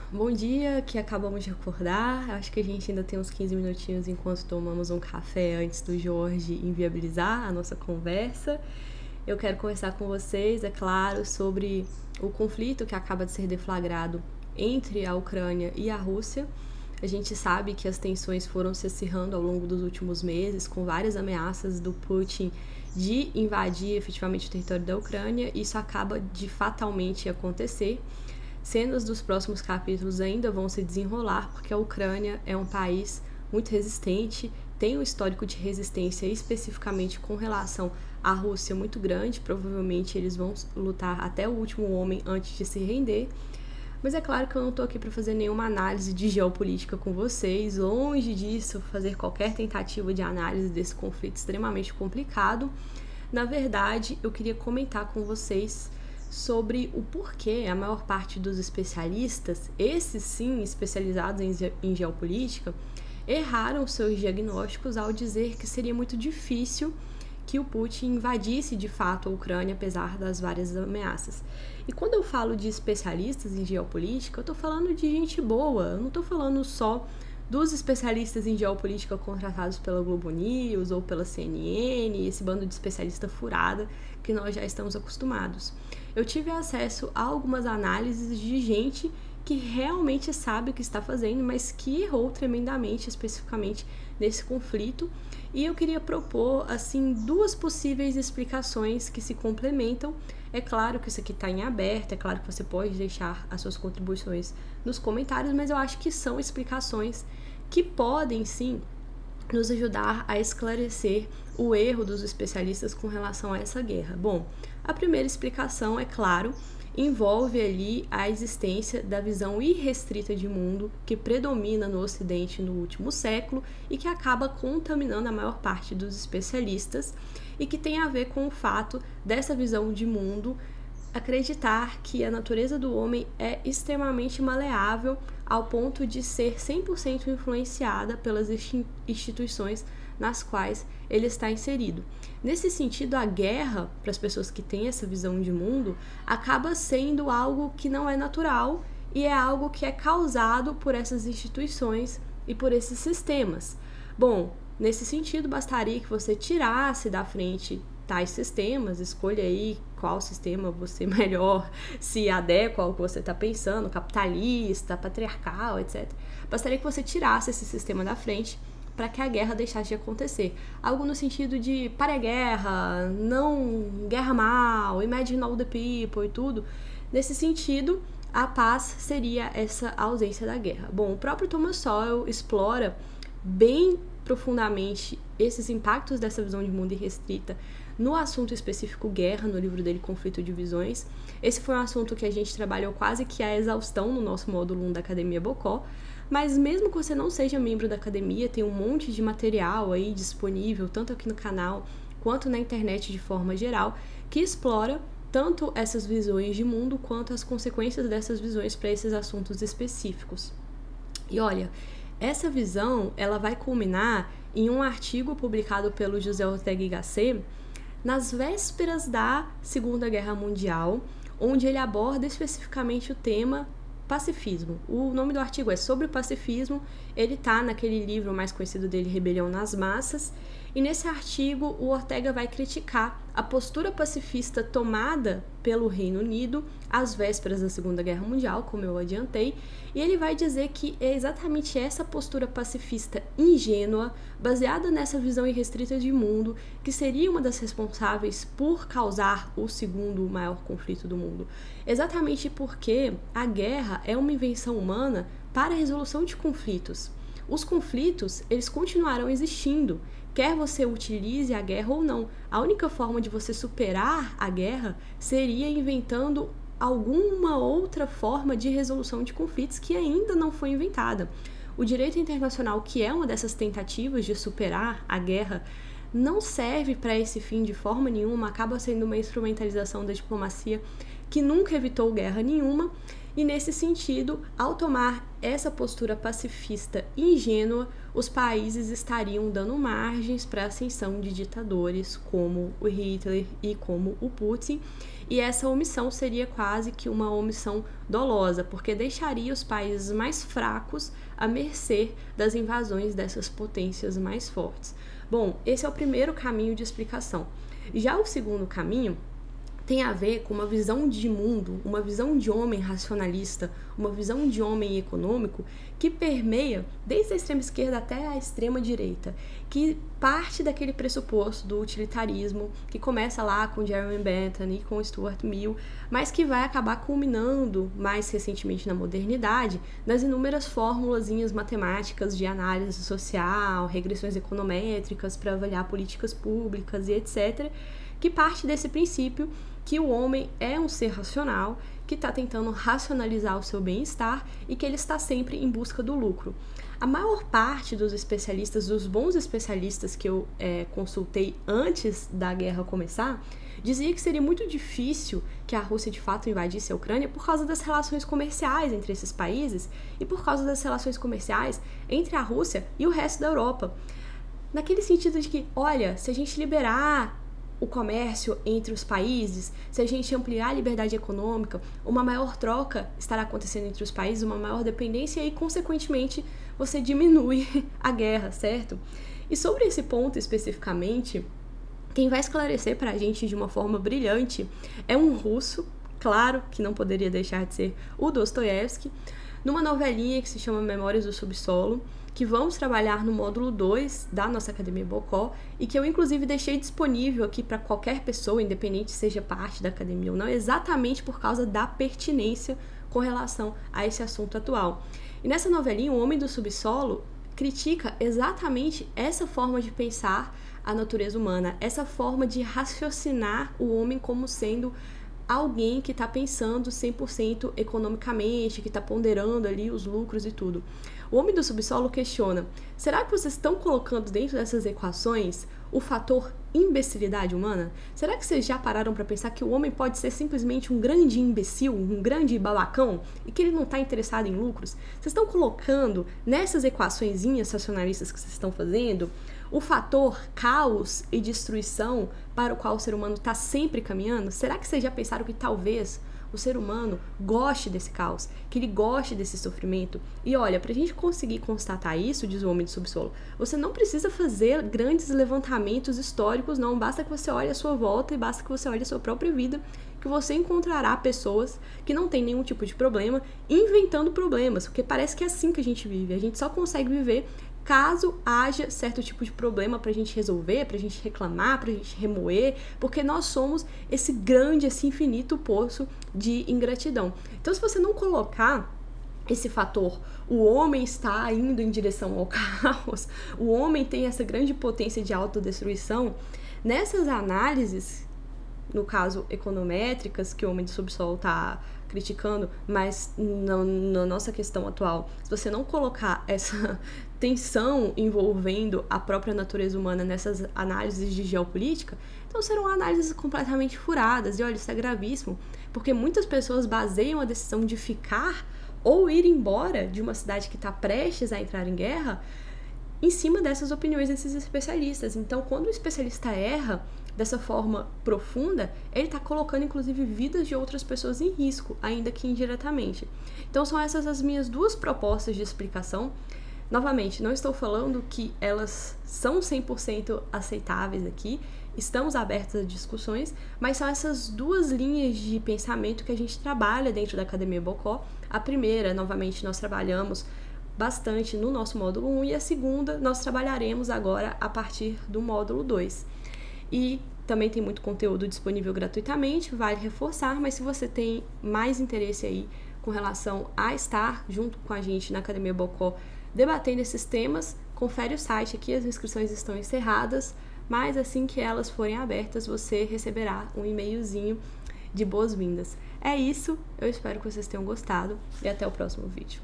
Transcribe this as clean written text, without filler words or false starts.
Bom dia, que acabamos de acordar. Acho que a gente ainda tem uns 15 minutinhos enquanto tomamos um café antes do Jorge inviabilizar a nossa conversa. Eu quero conversar com vocês, é claro, sobre o conflito que acaba de ser deflagrado entre a Ucrânia e a Rússia. A gente sabe que as tensões foram se acirrando ao longo dos últimos meses, com várias ameaças do Putin de invadir efetivamente o território da Ucrânia. Isso acaba de fatalmente acontecer. Cenas dos próximos capítulos ainda vão se desenrolar, porque a Ucrânia é um país muito resistente, tem um histórico de resistência especificamente com relação à Rússia muito grande. Provavelmente eles vão lutar até o último homem antes de se render. Mas é claro que eu não estou aqui para fazer nenhuma análise de geopolítica com vocês, longe disso, fazer qualquer tentativa de análise desse conflito extremamente complicado. Na verdade, eu queria comentar com vocês sobre o porquê a maior parte dos especialistas, esses sim especializados em geopolítica, erraram seus diagnósticos ao dizer que seria muito difícil que o Putin invadisse de fato a Ucrânia, apesar das várias ameaças. E quando eu falo de especialistas em geopolítica, eu estou falando de gente boa, eu não estou falando só dos especialistas em geopolítica contratados pela Globo News ou pela CNN, esse bando de especialista furada que nós já estamos acostumados. Eu tive acesso a algumas análises de gente que realmente sabe o que está fazendo, mas que errou tremendamente, especificamente nesse conflito. E eu queria propor, assim, duas possíveis explicações que se complementam. É claro que isso aqui está em aberto, é claro que você pode deixar as suas contribuições nos comentários, mas eu acho que são explicações que podem, sim, nos ajudar a esclarecer o erro dos especialistas com relação a essa guerra. Bom, a primeira explicação, é claro, envolve ali a existência da visão irrestrita de mundo que predomina no Ocidente no último século e que acaba contaminando a maior parte dos especialistas e que tem a ver com o fato dessa visão de mundo acreditar que a natureza do homem é extremamente maleável ao ponto de ser 100% influenciada pelas instituições nas quais ele está inserido. Nesse sentido, a guerra, para as pessoas que têm essa visão de mundo, acaba sendo algo que não é natural e é algo que é causado por essas instituições e por esses sistemas. Bom, nesse sentido, bastaria que você tirasse da frente tais sistemas, escolha aí qual sistema você melhor se adequa ao que você está pensando, capitalista, patriarcal, etc. Bastaria que você tirasse esse sistema da frente para que a guerra deixasse de acontecer. Algo no sentido de pare a guerra, não guerra mal, imagine all the people e tudo. Nesse sentido, a paz seria essa ausência da guerra. Bom, o próprio Thomas Sowell explora bem profundamente esses impactos dessa visão de mundo irrestrita no assunto específico guerra, no livro dele Conflito de Visões. Esse foi um assunto que a gente trabalhou quase que à exaustão no nosso módulo 1 da Academia Bocó, mas mesmo que você não seja membro da academia, tem um monte de material aí disponível, tanto aqui no canal quanto na internet de forma geral, que explora tanto essas visões de mundo quanto as consequências dessas visões para esses assuntos específicos. E olha, essa visão ela vai culminar em um artigo publicado pelo José Ortega y Gasset nas vésperas da Segunda Guerra Mundial, onde ele aborda especificamente o tema pacifismo. O nome do artigo é Sobre Pacifismo, ele está naquele livro mais conhecido dele, Rebelião nas Massas, e nesse artigo o Ortega vai criticar a postura pacifista tomada pelo Reino Unido às vésperas da Segunda Guerra Mundial, como eu adiantei, e ele vai dizer que é exatamente essa postura pacifista ingênua, baseada nessa visão irrestrita de mundo, que seria uma das responsáveis por causar o segundo maior conflito do mundo. Exatamente porque a guerra é uma invenção humana para a resolução de conflitos. Os conflitos, eles continuarão existindo, quer você utilize a guerra ou não. A única forma de você superar a guerra seria inventando alguma outra forma de resolução de conflitos que ainda não foi inventada. O direito internacional, que é uma dessas tentativas de superar a guerra, não serve para esse fim de forma nenhuma, acaba sendo uma instrumentalização da diplomacia que nunca evitou guerra nenhuma. e nesse sentido, ao tomar essa postura pacifista e ingênua, os países estariam dando margens para a ascensão de ditadores como o Hitler e como o Putin, e essa omissão seria quase que uma omissão dolosa, porque deixaria os países mais fracos à mercê das invasões dessas potências mais fortes. Bom, esse é o primeiro caminho de explicação. Já o segundo caminho tem a ver com uma visão de mundo, uma visão de homem racionalista, uma visão de homem econômico que permeia desde a extrema esquerda até a extrema direita, que parte daquele pressuposto do utilitarismo, que começa lá com Jeremy Bentham e com Stuart Mill, mas que vai acabar culminando mais recentemente na modernidade, nas inúmeras formulazinhas matemáticas de análise social, regressões econométricas para avaliar políticas públicas e etc., que parte desse princípio que o homem é um ser racional, que está tentando racionalizar o seu bem-estar e que ele está sempre em busca do lucro. A maior parte dos especialistas, dos bons especialistas que eu consultei antes da guerra começar, dizia que seria muito difícil que a Rússia de fato invadisse a Ucrânia por causa das relações comerciais entre esses países e por causa das relações comerciais entre a Rússia e o resto da Europa. Naquele sentido de que, olha, se a gente liberar o comércio entre os países, se a gente ampliar a liberdade econômica, uma maior troca estará acontecendo entre os países, uma maior dependência e, consequentemente, você diminui a guerra, certo? E sobre esse ponto especificamente, quem vai esclarecer para a gente de uma forma brilhante é um russo, claro que não poderia deixar de ser o Dostoiévski, numa novelinha que se chama Memórias do Subsolo, que vamos trabalhar no módulo 2 da nossa Academia Bocó e que eu inclusive deixei disponível aqui para qualquer pessoa, independente seja parte da academia ou não, exatamente por causa da pertinência com relação a esse assunto atual. E nessa novelinha, O Homem do Subsolo critica exatamente essa forma de pensar a natureza humana, essa forma de raciocinar o homem como sendo alguém que está pensando 100% economicamente, que está ponderando ali os lucros e tudo. O Homem do Subsolo questiona: será que vocês estão colocando dentro dessas equações o fator imbecilidade humana? Será que vocês já pararam para pensar que o homem pode ser simplesmente um grande imbecil, um grande babacão e que ele não está interessado em lucros? Vocês estão colocando nessas equaçõezinhas racionalistas que vocês estão fazendo o fator caos e destruição para o qual o ser humano está sempre caminhando? Será que vocês já pensaram que talvez o ser humano goste desse caos, que ele goste desse sofrimento? E olha, para a gente conseguir constatar isso, diz o Homem do Subsolo, você não precisa fazer grandes levantamentos históricos, não. Basta que você olhe a sua volta e basta que você olhe a sua própria vida, que você encontrará pessoas que não têm nenhum tipo de problema inventando problemas, porque parece que é assim que a gente vive. A gente só consegue viver caso haja certo tipo de problema pra gente resolver, pra gente reclamar, pra gente remoer, porque nós somos esse grande, esse infinito poço de ingratidão. Então, se você não colocar esse fator, o homem está indo em direção ao caos, o homem tem essa grande potência de autodestruição, nessas análises, no caso econométricas, que o Homem do Subsolo está criticando, mas na nossa questão atual, se você não colocar essa tensão envolvendo a própria natureza humana nessas análises de geopolítica, então serão análises completamente furadas. E olha, isso é gravíssimo, porque muitas pessoas baseiam a decisão de ficar ou ir embora de uma cidade que está prestes a entrar em guerra em cima dessas opiniões desses especialistas. Então, quando o especialista erra dessa forma profunda, ele está colocando, inclusive, vidas de outras pessoas em risco, ainda que indiretamente. Então, são essas as minhas duas propostas de explicação. Novamente, não estou falando que elas são 100% aceitáveis aqui, estamos abertos a discussões, mas são essas duas linhas de pensamento que a gente trabalha dentro da Academia Bocó. A primeira, novamente, nós trabalhamos bastante no nosso módulo 1 e a segunda nós trabalharemos agora a partir do módulo 2. E também tem muito conteúdo disponível gratuitamente, vale reforçar, mas se você tem mais interesse aí com relação a estar junto com a gente na Academia Bocó debatendo esses temas, confere o site aqui, as inscrições estão encerradas, mas assim que elas forem abertas, você receberá um e-mailzinho de boas-vindas. É isso, eu espero que vocês tenham gostado e até o próximo vídeo.